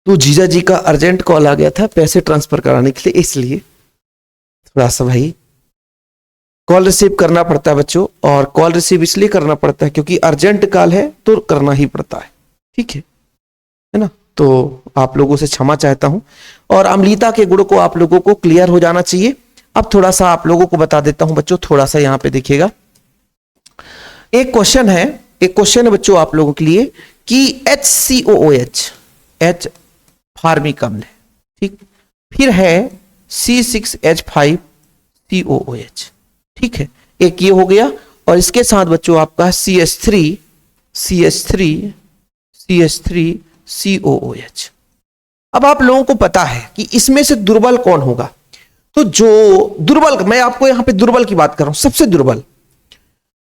तो जीजा जी का अर्जेंट कॉल आ गया था पैसे ट्रांसफर कराने के लिए, इसलिए थोड़ा सा भाई कॉल रिसीव करना पड़ता है बच्चों। और कॉल रिसीव इसलिए करना पड़ता है क्योंकि अर्जेंट कॉल है तो करना ही पड़ता है, ठीक है ना। तो आप लोगों से क्षमा चाहता हूं, और अम्लीता के गुण को आप लोगों को क्लियर हो जाना चाहिए। अब थोड़ा सा आप लोगों को बता देता हूं बच्चों, थोड़ा सा यहां पे देखिएगा, एक क्वेश्चन है बच्चों आप लोगों के लिए कि HCOOH, H फार्मिक अम्ल है, ठीक, फिर है C6H5COOH, ठीक है, एक ये हो गया, और इसके साथ बच्चों आपका CH3COOH। अब आप लोगों को पता है कि इसमें से दुर्बल कौन होगा, तो जो दुर्बल, मैं आपको यहां पे दुर्बल की बात कर रहा हूं, सबसे दुर्बल।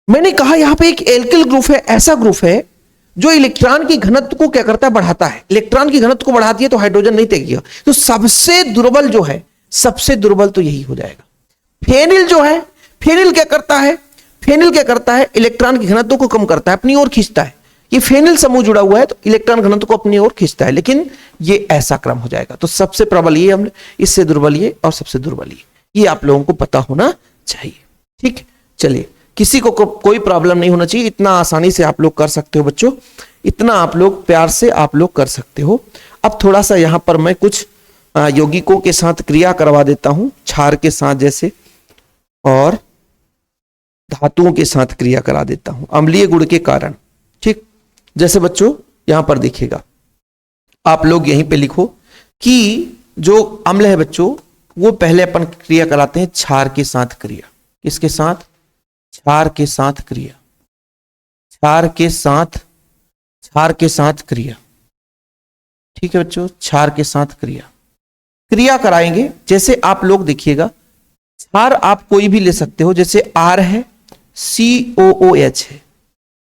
मैंने कहा यहां पे एक एल्किल ग्रुप है, ऐसा ग्रुप है जो इलेक्ट्रॉन की घनत्व को क्या करता है, बढ़ाता है, इलेक्ट्रॉन की घनत्व को बढ़ाती है तो हाइड्रोजन नहीं त्यागेगा, तो सबसे दुर्बल जो है, सबसे दुर्बल तो यही हो जाएगा। फेनिल जो है, फेनिल क्या करता है, फेनिल क्या करता है, इलेक्ट्रॉन की घनत्व को कम करता है, अपनी ओर खींचता है। ये फेनिल समूह जुड़ा हुआ है तो इलेक्ट्रॉन घनत्व को अपनी ओर खींचता है, लेकिन ये ऐसा क्रम हो जाएगा। तो सबसे प्रबल ये अम्ल, इससे दुर्बल ये, और सबसे दुर्बल ये आप लोगों को पता होना चाहिए, ठीक। चलिए, किसी को कोई प्रॉब्लम नहीं होना चाहिए, इतना आसानी से आप लोग कर सकते हो बच्चों, इतना आप लोग प्यार से आप लोग कर सकते हो। अब थोड़ा सा यहां पर मैं कुछ यौगिकों के साथ क्रिया करवा देता हूं, क्षार के साथ जैसे, और धातुओं के साथ क्रिया करा देता हूं अम्लीय गुण के कारण, ठीक। जैसे बच्चों यहां पर देखिएगा, आप लोग यहीं पे लिखो कि जो अम्ल है बच्चों वो पहले अपन क्रिया कराते हैं क्षार के साथ क्रिया। किसके साथ? क्षार के साथ क्रिया। क्षार के साथ क्रिया। ठीक है बच्चों, क्षार के साथ क्रिया कराएंगे। जैसे आप लोग देखिएगा, क्षार आप कोई भी ले सकते हो, जैसे आर है, COOH है,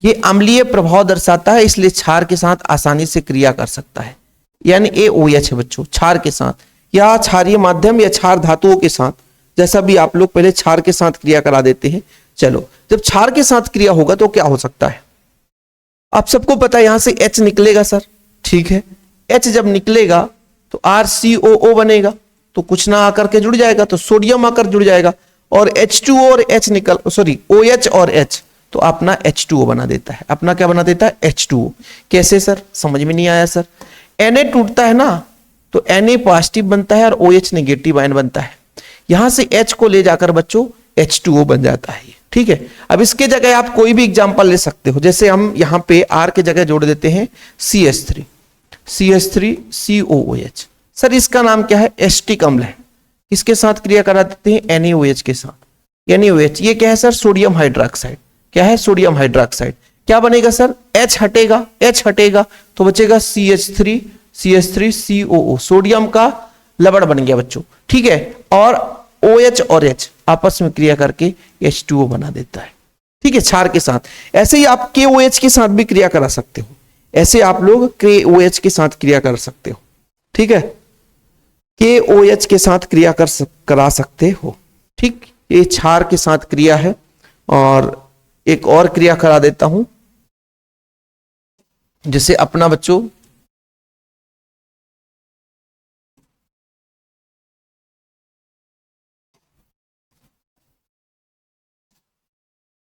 ये अम्लीय प्रभाव दर्शाता है, इसलिए क्षार के साथ आसानी से क्रिया कर सकता है। यानी AOH है बच्चों, क्षार के साथ या क्षारीय माध्यम या क्षार धातुओं के साथ, जैसा भी आप लोग पहले क्षार के साथ क्रिया करा देते हैं। चलो, जब क्षार के साथ क्रिया होगा तो क्या हो सकता है? आप सबको पता है यहां से H निकलेगा सर, ठीक है। H जब निकलेगा तो RCOO बनेगा, तो कुछ ना आकर के जुड़ जाएगा, तो सोडियम आकर जुड़ जाएगा, और H2O और H निकल OH और H, तो अपना H2O बना देता है। अपना क्या बना देता है? H2O। कैसे सर? समझ में नहीं आया सर। Na टूटता है ना, तो Na पॉजिटिव बनता है और OH नेगेटिव आयन बनता है। यहां से H को ले जाकर बच्चों H2O बन जाता है, ठीक है। अब इसके जगह आप कोई भी एग्जांपल ले सकते हो, जैसे हम यहां पे R के जगह जोड़ देते हैं CH3COOH। सर इसका नाम क्या है? एस्टिक अम्ल है। किसके साथ क्रिया करा देते हैं? NaOH के साथ। NaOH ये क्या है सर? Sodium hydroxide. क्या है? Sodium hydroxide. क्या बनेगा सर? H हटेगा तो बचेगा CH3COO, सोडियम का लवण बन गया बच्चों, ठीक है। और OH और H आपस में क्रिया करके H2O बना देता है, ठीक है, क्षार के साथ। ऐसे ही आप KOH के साथ भी क्रिया करा सकते हो, ऐसे आप लोग KOH के साथ क्रिया कर सकते हो, ठीक है। KOH के साथ क्रिया करा सकते हो, ठीक। ये क्षार के साथ क्रिया है। और एक और क्रिया करा देता हूं, जैसे अपना बच्चों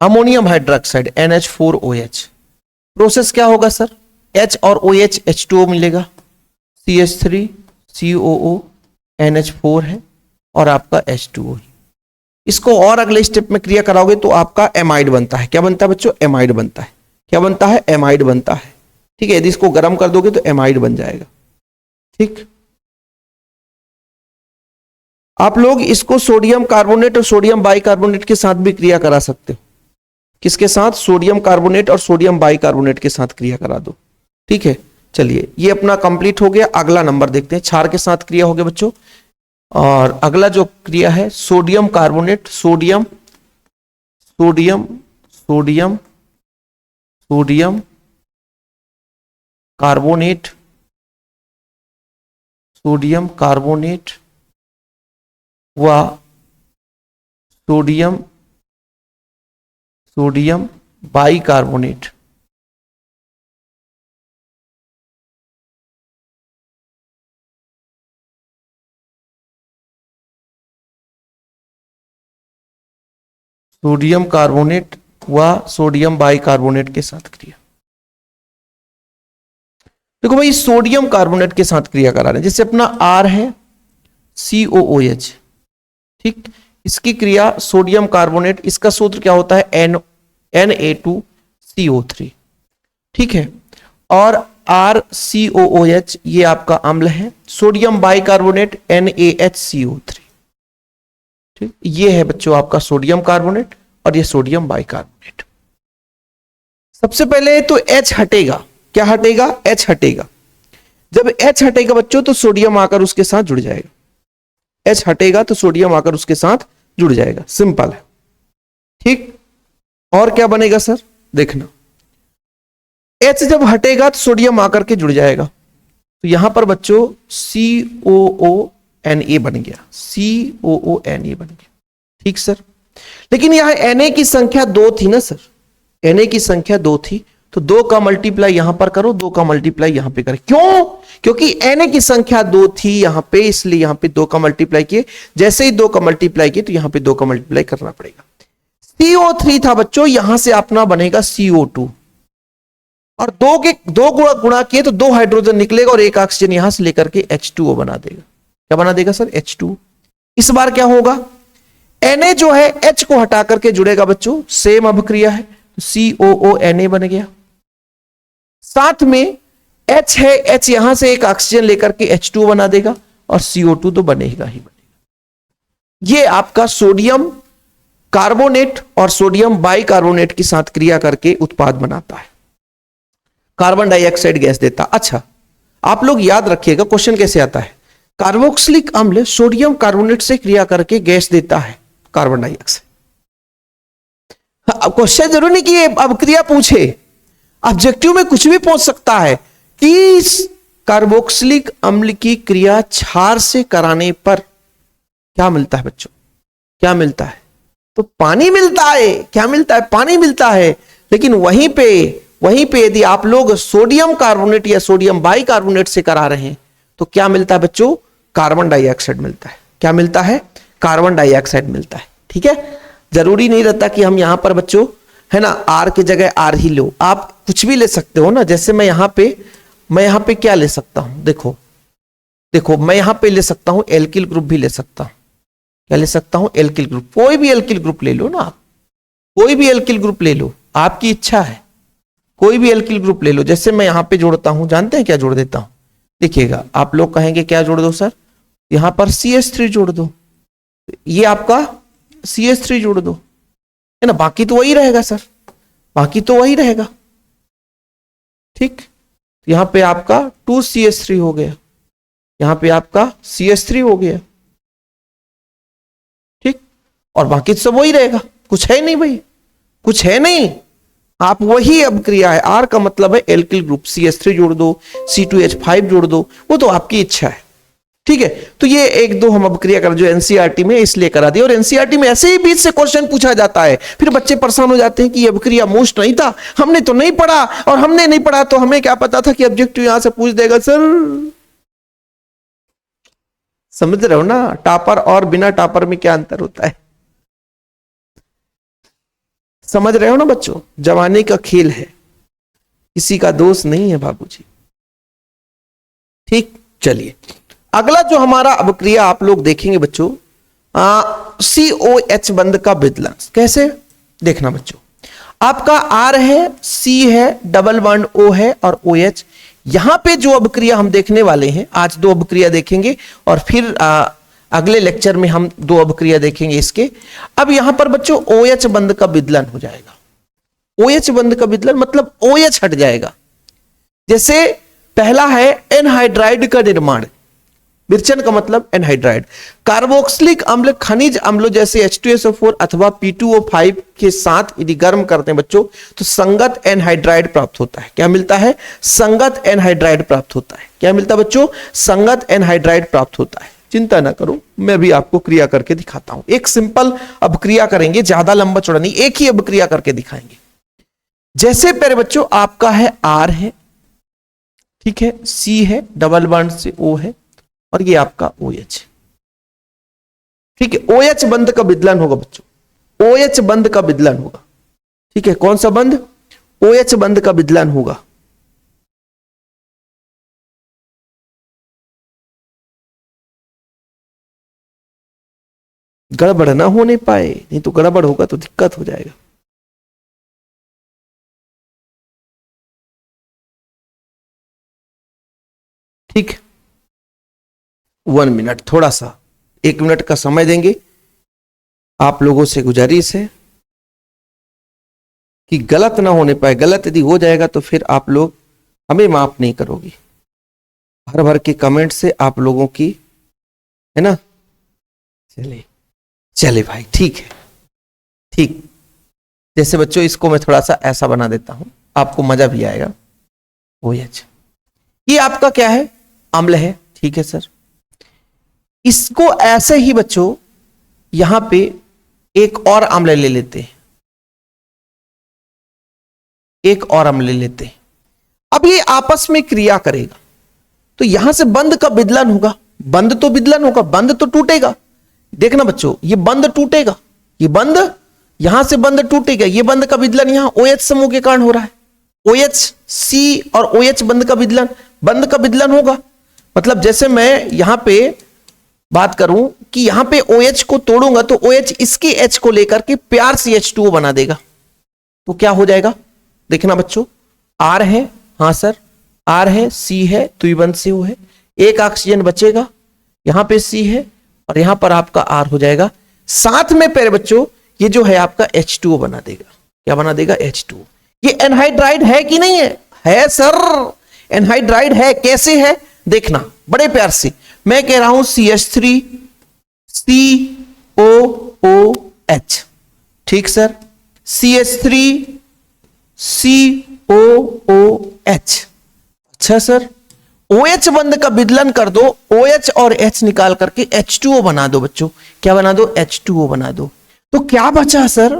अमोनियम हाइड्रोक्साइड NH4OH। प्रोसेस क्या होगा सर? H और OH H2O मिलेगा, CH3COO NH4 है और आपका H2O है। इसको और अगले स्टेप में क्रिया कराओगे तो आपका एमाइड बनता है। क्या बनता है बच्चों? एमाइड बनता है। क्या बनता है? एमाइड बनता है, ठीक है। यदि इसको गर्म कर दोगे तो एमाइड बन जाएगा, ठीक। आप लोग इसको सोडियम कार्बोनेट और सोडियम बाइकार्बोनेट के साथ भी क्रिया करा सकते हो। किसके साथ? सोडियम कार्बोनेट और सोडियम बाइकार्बोनेट के साथ क्रिया करा दो, ठीक है। चलिए, ये अपना कंप्लीट हो गया। अगला नंबर देखते हैं। क्षार के साथ क्रिया हो गया बच्चों, और अगला जो क्रिया है sodium carbonate, sodium sodium sodium sodium carbonate, sodium carbonate व sodium sodium bicarbonate. Sodium carbonate व सोडियम बाइकार्बोनेट के साथ क्रिया। देखो भाई, सोडियम कार्बोनेट के साथ क्रिया करा रहे हैं। जैसे अपना R है COOH, ठीक। इसकी क्रिया सोडियम कार्बोनेट, इसका सूत्र क्या होता है? Na2CO3, ठीक है। और RCOOH ये आपका अम्ल है। सोडियम बाइकार्बोनेट NaHCO3, ठीक। ये है बच्चों आपका सोडियम कार्बोनेट और ये सोडियम बाइकार्बोनेट। सबसे पहले तो H हटेगा। क्या हटेगा? H हटेगा। जब H हटेगा बच्चों तो सोडियम आकर उसके साथ जुड़ जाएगा। H हटेगा तो सोडियम आकर उसके साथ जुड़ जाएगा, सिंपल है, ठीक। और क्या बनेगा सर? देखना, H जब हटेगा तो सोडियम आकर के जुड़ जाएगा, तो यहां पर बच्चों COONA बन गया, COONA बन गया, ठीक सर। लेकिन यहां Na की संख्या 2 थी ना सर, Na की संख्या 2 थी, तो 2 का मल्टीप्लाई यहां पर करो, 2 का मल्टीप्लाई यहां पे करें। क्यों? क्योंकि Na की संख्या 2 थी यहां पे, इसलिए यहां पे 2 का मल्टीप्लाई किए। जैसे ही 2 का मल्टीप्लाई किए तो यहां पे 2 का मल्टीप्लाई करना पड़ेगा। CO3 था बच्चों, यहां से अपना बनेगा CO2, और 2 गुणा किए तो 2 हाइड्रोजन निकलेगा और 1 ऑक्सीजन यहां से लेकर के H2O बना देगा। क्या बना देगा सर? H2। इस बार क्या होगा? Na जो है H को हटा करके जुड़ेगा बच्चों, सेम अभिक्रिया है, COONA बन गया। साथ में H है, H यहां से एक ऑक्सीजन लेकर के H2 बना देगा और CO2 तो बनेगा ही बनेगा। ये आपका सोडियम कार्बोनेट और सोडियम बाइकार्बोनेट के साथ क्रिया करके उत्पाद बनाता है, कार्बन डाइऑक्साइड गैस देता। अच्छा, आप लोग याद रखिएगा क्वेश्चन कैसे आता है। कार्बोक्सिलिक अम्ल सोडियम कार्बोनेट से क्रिया करके गैस देता है कार्बन डाइऑक्साइड। क्वेश्चन जरूर नहीं कि अब क्रिया पूछे, ऑब्जेक्टिव में कुछ भी पूछ सकता है कि इस कार्बोक्सिलिक अम्ल की क्रिया क्षार से कराने पर क्या मिलता है बच्चों, क्या मिलता है? तो पानी मिलता है। क्या मिलता है? पानी मिलता है। लेकिन वहीं पे यदि आप लोग सोडियम कार्बोनेट या सोडियम बाइकार्बोनेट से करा रहे हैं तो क्या मिलता है बच्चों? कार्बन डाइऑक्साइड मिलता है। क्या मिलता है? कार्बन डाइऑक्साइड मिलता है। ठीक है, जरूरी नहीं रहता कि हम यहां पर बच्चों है ना आर की जगह आर ही लो, आप कुछ भी ले सकते हो ना। जैसे मैं यहां पे क्या ले सकता हूं, देखो मैं यहां पे ले सकता हूं एल्किल ग्रुप भी ले सकता हूं। क्या ले सकता हूं? Alkyl group. कोई भी एल्किल ग्रुप ले लो ना आप, कोई भी एल्किल ग्रुप ले लो, आपकी इच्छा है, कोई भी एल्किल ग्रुप ले लो। जैसे मैं यहां पे जोड़ता हूं, जानते हैं क्या जोड़ देता हूं? देखिएगा, आप लोग कहेंगे क्या जोड़ दो सर? यहां पर CH3 जोड़ दो, ये आपका CH3 जोड़ दो, है ना। बाकी तो वही रहेगा सर, बाकी तो वही रहेगा। ठीक, यहां पे आपका 2CH3 हो गया, यहां पे आपका CH3 हो गया। ठीक, और बाकी तो सब वही रहेगा, कुछ है नहीं भाई, कुछ है नहीं। आप वही अब क्रिया है, आर का मतलब है एल्किल ग्रुप, CH3 जोड़ दो, C2H5 जोड़ दो, वो तो आपकी इच्छा है। ठीक है, तो ये एक दो हम अब क्रिया कर जो एनसीईआरटी में इसलिए करा दी। और एनसीईआरटी में ऐसे ही बीच से क्वेश्चन पूछा जाता है, फिर बच्चे परेशान हो जाते हैं कि अब क्रिया मोस्ट नहीं था, हमने तो नहीं पढ़ा, और हमने नहीं पढ़ा तो हमें क्या पता था कि ऑब्जेक्टिव यहां से पूछ देगा सर। समझ रहे हो ना, टॉपर और बिना टॉपर में क्या अंतर होता है? समझ रहे हो ना बच्चों, जवानी का खेल है, किसी का दोष नहीं है बाबूजी। ठीक, चलिए अगला जो हमारा अब क्रिया आप लोग देखेंगे बच्चों, COH बंध का विदलन। कैसे देखना बच्चों, आपका R है, C है, डबल बॉन्ड O है और OH। यहां पे जो अब क्रिया हम देखने वाले हैं, आज दो अब क्रिया देखेंगे और फिर अगले लेक्चर में हम दो अब क्रिया देखेंगे इसके। अब यहां पर बच्चों OH बंध का विदलन हो जाएगा। OH बंध का विदलन मतलब OH हट जाएगा। जैसे पहला है एनहाइड्राइड का निर्माण, विरचन का मतलब एनहाइड्राइड। कार्बोक्सिलिक अम्ल खनिज अम्लों जैसे H2SO4 अथवा P2O5 के साथ यदि गर्म करते हैं बच्चों तो संगत एनहाइड्राइड प्राप्त होता है। क्या मिलता है? संगत एनहाइड्राइड प्राप्त होता है। क्या मिलता है बच्चों? संगत एनहाइड्राइड प्राप्त होता है। चिंता ना करो, मैं भी आपको क्रिया करके दिखाता हूं। एक सिंपल अब क्रिया करेंगे, ज्यादा लंबा चौड़ा नहीं, एक ही अब क्रिया करके दिखाएंगे। जैसे पहले बच्चों आपका है R है, ठीक है, C है, डबल बॉन्ड से O है और ये आपका OH। ठीक है, OH बंध का विदलन होगा बच्चों, OH बंध का विदलन होगा। ठीक है, कौन सा बंध? OH बंध का विदलन होगा। गड़बड़ ना होने पाए, नहीं तो गड़बड़ होगा तो दिक्कत हो जाएगा। ठीक, 1 मिनट, थोड़ा सा 1 मिनट का समय देंगे। आप लोगों से गुजारिश है कि गलत ना होने पाए, गलत यदि हो जाएगा तो फिर आप लोग हमें माफ नहीं करोगे। भर भर के कमेंट से आप लोगों की, है ना। चलिए चलिए भाई, ठीक है, ठीक। जैसे बच्चों इसको मैं थोड़ा सा ऐसा बना देता हूं, आपको मजा भी आएगा। OH ये आपका क्या है? अम्ल है। ठीक है सर, इसको ऐसे ही बच्चों यहां पे एक और अम्ल ले लेते हैं, एक और अम्ल ले लेते हैं। अब ये आपस में क्रिया करेगा तो यहां से बंध का विदलन होगा, बंध तो विदलन होगा, बंध तो टूटेगा। देखना बच्चों, ये बंध टूटेगा, ये बंध यहां से बंध टूटेगा, ये बंध का विदलन यहां OH समूह के कारण हो रहा है। OH C और OH बंध का विदलन होगा। मतलब जैसे मैं यहां पे बात करूं कि यहां पे OH को तोड़ूंगा तो OH इसके H को लेकर के प्यार से H2O बना देगा। तो क्या हो जाएगा? देखना बच्चों, R है, हां सर, R है, C है, द्विबंध से O है, एक ऑक्सीजन बचेगा, यहां पे C है और यहां पर आपका R हो जाएगा। साथ में प्यारे बच्चों ये जो है आपका H2O बना देगा। क्या बना देगा? H2O। ये एनहाइड्राइड है कि नहीं है? है सर, एनहाइड्राइड है। कैसे है देखना बड़े प्यार से। मैं कह रहा हूं CH3 COOH, ठीक सर, CH3 COOH। अच्छा सर, OH बंध का विदलन कर दो, OH और H निकाल करके H2O बना दो बच्चों। क्या बना दो? H2O बना दो। तो क्या बचा सर?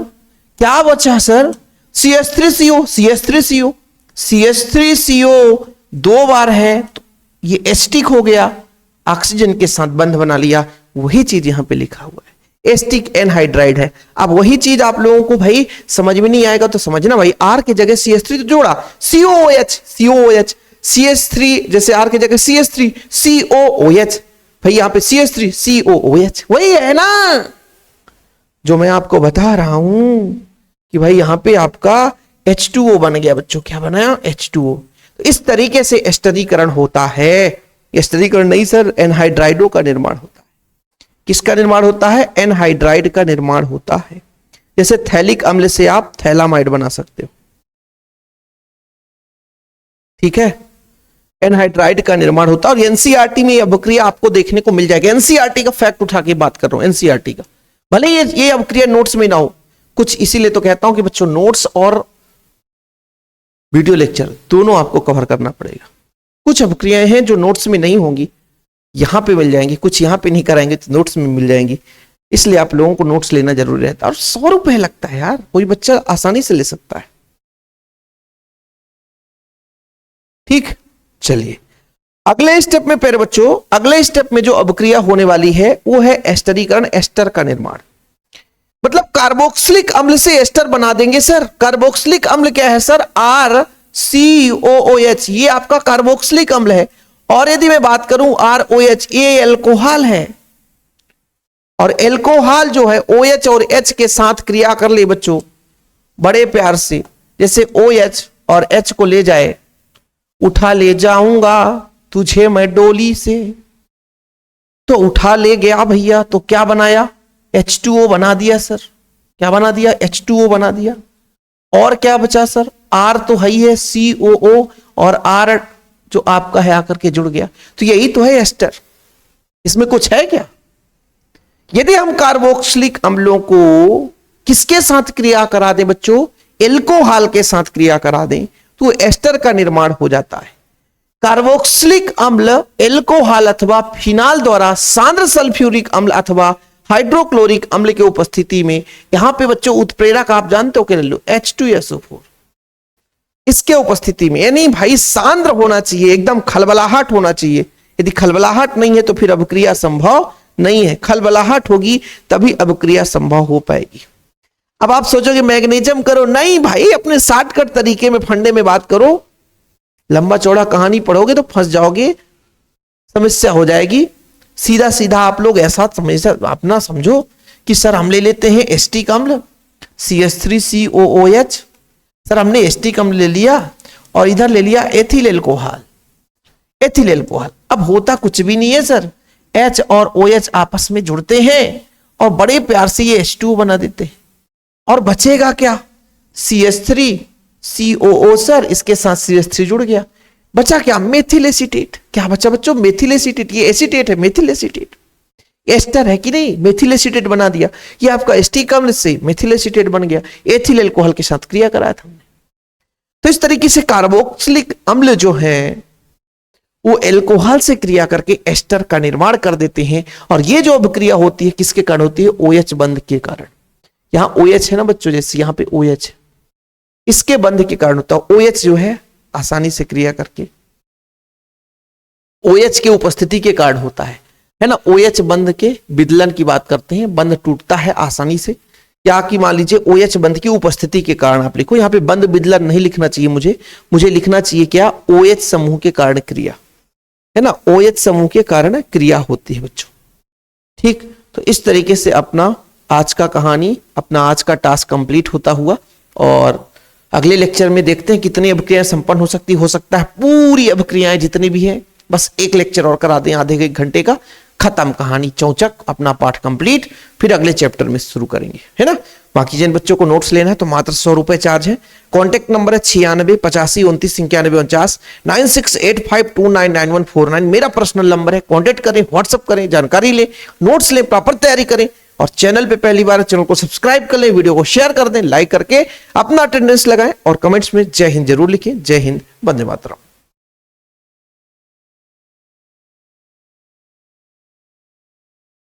क्या बचा सर? CH3CO, CH3CO, CH3CO दो बार है तो ये एस्टिक हो गया, ऑक्सीजन के साथ बंध बना लिया। वही चीज यहां पे लिखा हुआ है, एस्टिक एनहाइड्राइड है। अब वही चीज आप लोगों को भाई समझ में नहीं आएगा तो समझना भाई, R की जगह CH3 तो जोड़ा, COOH, CH3 जैसे R की जगह CH3 COOH, भाई यहां पे CH3 COOH वही है ना जो मैं आपको बता रहा हूं कि भाई यहां पे आपका H2O बन गया बच्चों। क्या बनाया? H2O। तो इस तरीके से एस्टरीकरण होता है। एस्टरीकरण नहीं सर, एनहाइड्राइडों का निर्माण होता है। किसका निर्माण होता है? एनहाइड्राइड का निर्माण होता है। जैसे थैलिक अम्ल से आप थैलामाइड बना सकते हो, ठीक है, एनहाइड्राइड का निर्माण होता है। और एनसीईआरटी में यह अभिक्रिया आपको देखने को मिल जाएगी। एनसीईआरटी का फैक्ट उठा के बात कर रहा हूं, एनसीईआरटी का, भले ये अभिक्रिया नोट्स में ना हो कुछ, इसीलिए तो कहता हूं कि बच्चों नोट्स और वीडियो लेक्चर दोनों आपको कवर करना पड़ेगा। कुछ अभिक्रियाएं हैं जो नोट्स में नहीं होंगी, यहां पे मिल जाएंगी, कुछ यहां पे नहीं कराएंगे तो नोट्स में मिल जाएंगी। इसलिए आप लोगों को नोट्स लेना जरूरी रहता है। और 100 रुपए लगता है यार, कोई बच्चा आसानी से ले सकता है। ठीक, चलिए अगले स्टेप में प्यारे बच्चों, अगले स्टेप में जो अभिक्रिया होने वाली है वो है एस्टरीकरण, एस्टर का निर्माण। मतलब कार्बोक्सिलिक अम्ल से एस्टर बना देंगे सर। कार्बोक्सिलिक अम्ल क्या है सर? RCOOH, ये आपका कार्बोक्सिलिक अम्ल है। और यदि मैं बात करूं ROH, ये एल्कोहल है। और एल्कोहल जो है OH और H के साथ क्रिया कर ले बच्चों बड़े प्यार से, जैसे OH और H को ले जाए, उठा ले जाऊंगा तुझे मैं डोली से, तो उठा ले गया भैया, तो क्या बनाया? H2O बना दिया सर। क्या बना दिया? H2O बना दिया। और क्या बचा सर? R तो है ही है, COO, और R जो आपका है आकर के जुड़ गया। तो यही तो है एस्टर। इसमें कुछ है क्या? यदि हम कार्बोक्सिलिक अम्लों को किसके साथ क्रिया करा दें बच्चों? एल्कोहल के साथ क्रिया करा दें तो एस्टर का निर्माण हो जाता है। कार्बोक्सिलिक अम्ल एल्कोहल अथवा फिनाल द्वारा सांद्र सल्फ्यूरिक अम्ल अथवा हाइड्रोक्लोरिक अम्ल की उपस्थिति में, यहां पे बच्चों उत्प्रेरक आप जानते हो क्या? लो H2SO4, इसके उपस्थिति में, यानी भाई सांद्र होना चाहिए, एकदम खलबलाहट होना चाहिए। यदि खलबलाहट नहीं है तो फिर अभिक्रिया संभव नहीं है। खलबलाहट होगी तभी अभिक्रिया संभव हो पाएगी। अब आप सोचोगे मैग्नीशियम करो, नहीं भाई, अपने शॉर्टकट तरीके में फंडे में बात करो। लंबा चौड़ा कहानी पढ़ोगे तो फंस जाओगे, समस्या हो जाएगी। सीधा सीधा आप लोग ऐसा अपना समझो कि सर हम ले लेते हैं एस्टिक अम्ल CH3COOH, सर हमने एस्टिक अम्ल ले लिया और इधर ले लिया एथिल एल्कोहल। एथिल एल्कोहल, अब होता कुछ भी नहीं है सर, H और OH आपस में जुड़ते हैं और बड़े प्यार से ये H2O बना देते हैं। और बचेगा क्या? CH3COO सर, इसके साथ CH3 जुड़ गया, बचा क्या? Methyl acetate. क्या बचा बच्चों? Methyl acetate. ये एसीटेट है, मेथिल एसीटेट, एस्टर है कि नहीं? मेथिल एसीटेट बना दिया। ये आपका एस्टिक अम्ल से मेथिल एसीटेट बन गया, एथिल एल्कोहल के साथ क्रिया कराया था हमने। तो इस तरीके से कार्बोक्सिलिक अम्ल जो है वो एल्कोहल से क्रिया करके एस्टर का निर्माण कर देते हैं। और ये जो अभिक्रिया होती है किसके कारण होती है? OH बंध के कारण। यहां OH है ना बच्चों, जैसे यहां पे OH, इसके बंध के कारण होता है। OH जो है आसानी से क्रिया करके OH के उपस्थिति के कारण होता है ना। OH बंध के विदलन की बात करते हैं, बंध टूटता है आसानी से। या कि मान लीजिए OH बंध की उपस्थिति के कारण आप लिखो, यहां पे बंध विदलन नहीं लिखना चाहिए मुझे लिखना चाहिए क्या? OH समूह के कारण क्रिया, है ना। OH समूह के कारण क्रिया होती है बच्चों। ठीक, तो इस तरीके से अपना आज का कहानी, अपना आज का टास्क कंप्लीट होता हुआ। और अगले लेक्चर में देखते हैं कितनी अभिक्रियाएं संपन्न हो सकता है पूरी अभिक्रियाएं जितनी भी है, बस एक लेक्चर और करा दें आधे एक घंटे का, खत्म कहानी चौचक, अपना पाठ कंप्लीट, फिर अगले चैप्टर में शुरू करेंगे, है ना। बाकी जिन बच्चों को नोट्स लेना है तो मात्र 100 रुपए चार्ज है। कॉन्टेक्ट नंबर है 96 85 29 91 49 9685299149 मेरा पर्सनल नंबर है। कॉन्टेक्ट करें, व्हाट्सअप करें, जानकारी लें, नोट्स लें, प्रॉपर तैयारी करें। और चैनल पे पहली बार चैनल को सब्सक्राइब कर लें, वीडियो को शेयर कर दें, लाइक करके अपना अटेंडेंस लगाएं और कमेंट्स में जय हिंद जरूर लिखें। जय हिंद, वंदे मातरम।